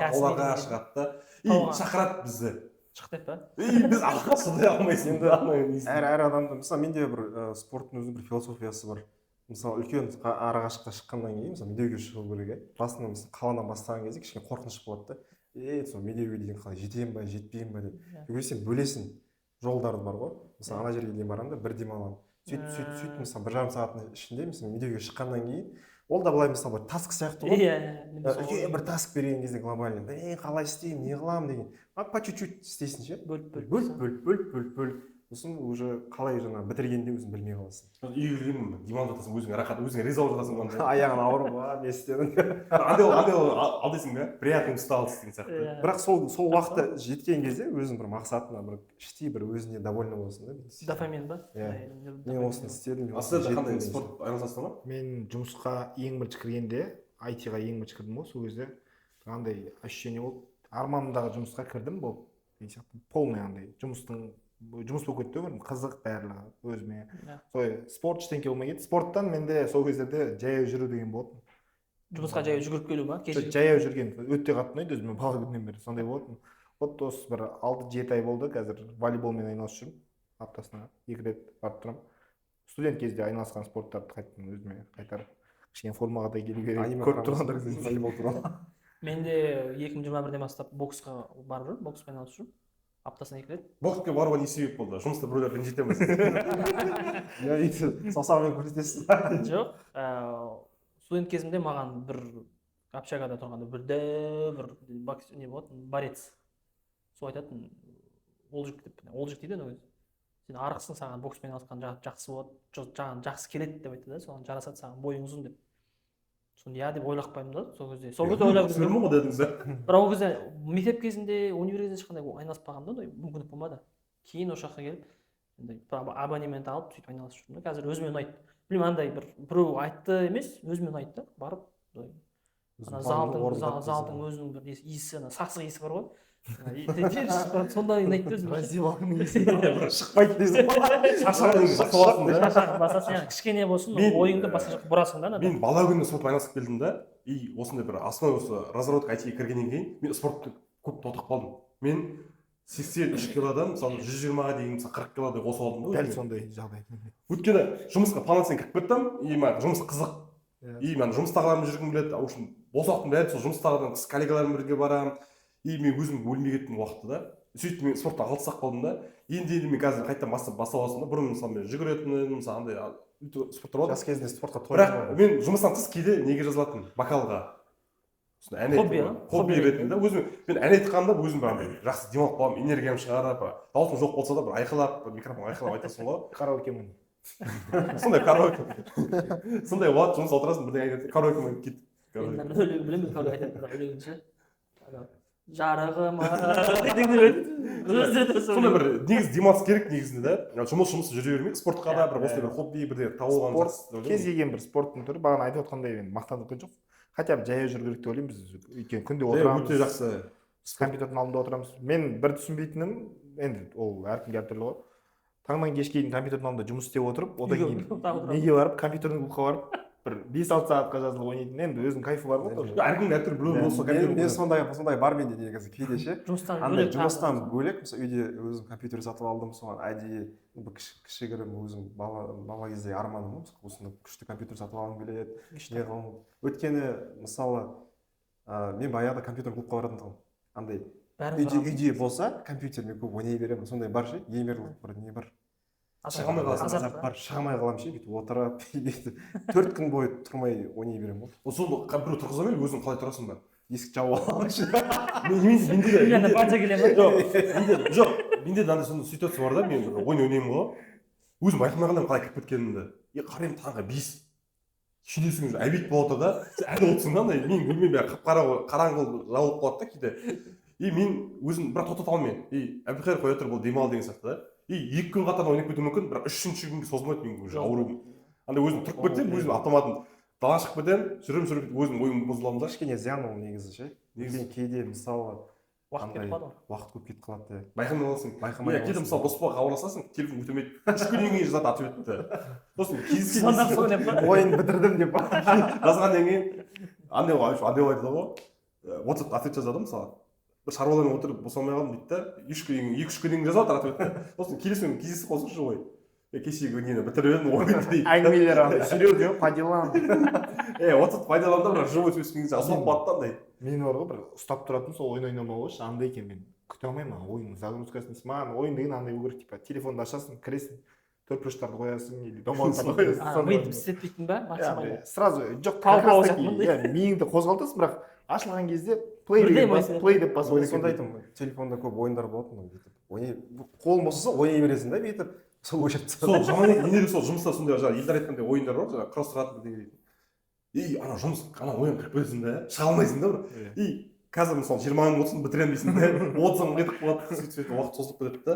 Қолаға шығады да. И шақырады бізді. Шық деп па? Біз шыдай алмайсың енді. Әр адамда, мысалы менде бір спорттың өзінің бір философиясы бар. Мысалы үлкен арақашыққа шыққаннан кейін, мысалы медеуге шығу керек. Басында мысалы қаладан бастаған кезде кішкене қорқыныш болады да. Сол медеуге дейін қалай жетемін ба, жетпеймін ба деп. Өйткені сен бөлесің, жолдары бар ғой. Мысалы ана жерге дейін барамын да бір демаламын. Сөйтіп мысалы 1,5 сағаттың ішінде мысалы медеуге шыққаннан кейін ол да былай мысалы бір таск сияқты ғой. Үлкен бір таск берген кезде глобальный. Қалай істеймін, не қыламын деген. По чуть-чуть істейсің ше. Бөліп. Сосын уже қалай жаңа бітіргенде өзің білмей қаласың. Үйге келгенмін, демалып жатасың, өзіңе рахат, өзіңе риза болып жатасың онда. Аяғың ауырып ба, не істедің? Андай ал дейсің бе? Приятный усталость деген сияқты. Бірақ сол уақытта жеткен кезде өзің бір мақсатына бір іштей бір өзіне довольны боласың да. Дофамин ба? Мен осыны істедім. Сіз қандай спорт айналысасыз ба? Мен жұмысқа ең бірінші кіргенде, IT-ға ең бірінші кірдім ғой, сол кезде андай ощущение болды. Арманымдағы жұмысқа кірдім бұл. Деген сияқты полный андай жұмыс болып кетті өмірім, қызық барлығы өзіме. Солай спорт ештеңке болмай кетті. Спорттан менде сол кездерде жаяу жүру деген болатын. жұмысқа жаяу жүгіріп келу ма кешке? жаяу жүрген өте қатты ұнайды өзіме бала күннен бері сондай болатын. Вот осы бір 6-7 ай болды қазір волейболмен айналысып жүрмін, аптасына 2 рет барып тұрамын. Студент кезде айналысқан спорттарды қайтадан өзіме қайтарып кішкене формаға да келу керек көріп тұрғандар волейбол туралы. Мен де 2021-ден бастап боксқа барып жүрмін, бокспен айналысып жүрмін. Аптасына 2 рет. Боксқа баруға не себеп болды? Жұмыста біреулер ренжітеміз. Я өйтіп саусағымен көрсетесіз. Жоқ, студент кезімде маған бір общагада тұрғанда бір не болатын, борец. Сол айтатын, ол жігіт дейді өзі. Сен арықсың, саған бокспен айналысқан жақсы болады, жаған жақсы келеді деп айтты да, соған жарасады, саған бойың ұзын деп. Соны я деп ойлап қойдым да, сол кезде. Сол кезде ойлап жүрмін ғой дедіңіз да. Бірақ ол кезде мектеп кезінде, университетте ешқандай айналыспағанмын да, мүмкіндік болмады. Кейін осы жаққа келіп, абонемент алып, сөйтіп айналысып жүрдім да. Қазір өзіме ұнайды. Білмеймін, андай біреу айтты емес, өзіме ұнайды да, барып. Залдың өзінің бір иісі, сасық иісі бар ғой. Сондай ұнайды өзіме. Раздевалканың Шықпайды дейсің. Шашағын басасың, кішкене болсын, ойыңды басқа жаққа бұрасың да. Мен бала күнінде спортпен айналысып келдім да, и осындай бір основа осы разработка IT-ге кіргеннен кейін мен спортты көп тоқтап қалдым. Мен 83 килодан мысалы 120-ға дейін 40 килодай қосып алдым да. дәл сондай жағдай. Өйткені жұмысқа полноценно кіріп кеттім, и маған жұмыс қызық. И мен жұмыстағылармен жүргім келеді, в общем, бос уақытым бәрі сол жұмыстағылармен коллегалармен бірге барамын. И мен өзім өлмей кеттім уақытты да. Сөйтіп мен спорттан алыстап қалдым да. Енді мен қазір қайтадан бастап аласың да. Бұрын мысалы мен жүгіретінмін, мысалы андай спорттар болады. Жас кезінде спортқа бірақ мен жұмыстан тыс кейде неге жазылатын? Вокалға. Хобби ретінде да. Өзім мен ән айтқанда өзім бір андай жақсы демалып қаламын, энергиям шығарып, даусым жоқ болса да бір айқайлап, микрофонға айқайлап айтасың ғой. Караокемен. Сондай караоке. Сондай болады, жұмыс отырасың, бірдеңе айтады, караокемен кет. Мен өлең білемін, караоке айтады, өлеңінші. Жарығыма сондай бір негізі демалыс керек негізінде да. Жұмыс жүре бермей, спортқа да бір осындай бір хобби бірдеңе тауып алған жақсы. Кез келген бір спорттың түрі, бағана айтып отқандай мен мақтандық жоқ. Хотя бы жаяу жүру керек деп ойлаймын біз. Өйткені күнде отырамыз. Өте жақсы. Компьютердің алдында отырамыз. Мен бір түсінбейтінім, енді ол әркімге әртүрлі ғой. Таңнан кешке дейін компьютердің алдында жұмыс істеп отырып, одан кейін неге барып, компьютердің клубқа барып, бір 5-6 сағатқа жазылып ойнайтын, енді өзінің кайфы бар ғой тоже. Әркімнің әртүрлі біреу болса мен сондай бар менде негізі кейде ше. жұмыстан бөлек мысалы үйде өзім компьютер сатып алдым, соған әдейі кішігірім өзім бала кезде арманым ғой, осындай күшті компьютер сатып алғым келеді. Өйткені мысалы мен баяғыда компьютер клубқа баратын тұғым. Андай үйде болса компьютермен көп ойнай беремін, сондай бар ше, геймерлік бір не бар. Шығамай қаламын ше, бүйтіп отырып, 4 күн бойы тұрмай ойнай беремін ғой. Соны біреу тұрғыза беріп өзің қалай тұрасың ба? Есік жауып алыңшы. Жоқ, менде андай сондай ситуация бар да, мен ойнаймын ғой. Өзім байқамай қаламын қалай кіріп кеткенімді. Қараймын таңғы 5. Шүйдесің обед болады да, ән отырсың да, мен бөлмем қараңғы жауып қалады да кейде. И мен өзім бірақ тоқтата алмаймын. Әбілқайыр қоя тұр, бұл демал деген сияқты да. 2 күн қатарынан ойнап кетуі мүмкін, бірақ 3-ші күнге созылмайды менің уже ауруым. Андай өзім тұрып кетсем, өзім автоматын далаға шығып кетемін, жүріп өзім ойым бұзыламын да. Кішкене зиян ол негізі ше. Негізі кейде мысалы уақыт көп кетіп қалады. Байқамай қаласың. Кейде мысалы доспаға хабарласасың, телефон өтемейді. 3 күннен кейін жазады атып өтті. Сосын кездескен ойын бітірдім деп жазғаннан кейін андай айтады ғой. WhatsApp ответ жазады мысалы. Бір шаруадан отырып босамай қалдым дейді да, 2-3 күннен жазып отыр өтті. Сосын келесің кездесіп қалсыншы ғой. Кешегі нені бітіріп едім ойын дейді. Әңгімелер андай серьезно, по делам. WhatsApp пайдаланды, бірақ живой сөйлескен кезде асылып қалды андай. Мен бар ғой бір ұстап тұратын сол ойын ойнамау ғой, андай екен мен күте алмаймын ойынның загрузкасын. Маған ойын деген андай болу керек, типа телефонды ашасың, кіресің, төртбұрыштарды қоясың или домалақтарды қоясың. бүйтіп істетпейтін ба максимально? Сразу жоқ, миыңды қозғалтасың, бірақ ашылған кезде плей деп басып ойнай. Сонда айтам, телефонда көп ойындар болатын, қолың босаса ойнай бересің да, бүйтіп сол өшіріп тастады. Сол жаман екен, сол жұмыста сондай жаңағы елдар айтқандай ойындар бар, жаңағы кросс-рат бірдеңе дейтін. ана жұмыс, ана ойын кіріп кетесің да, шыға алмайсың да бір. Қазір мысалы 20 мың отсын бітірем дейсің да, 30 мың кетіп қалады, сөйтіп уақыт созылып кетеді да.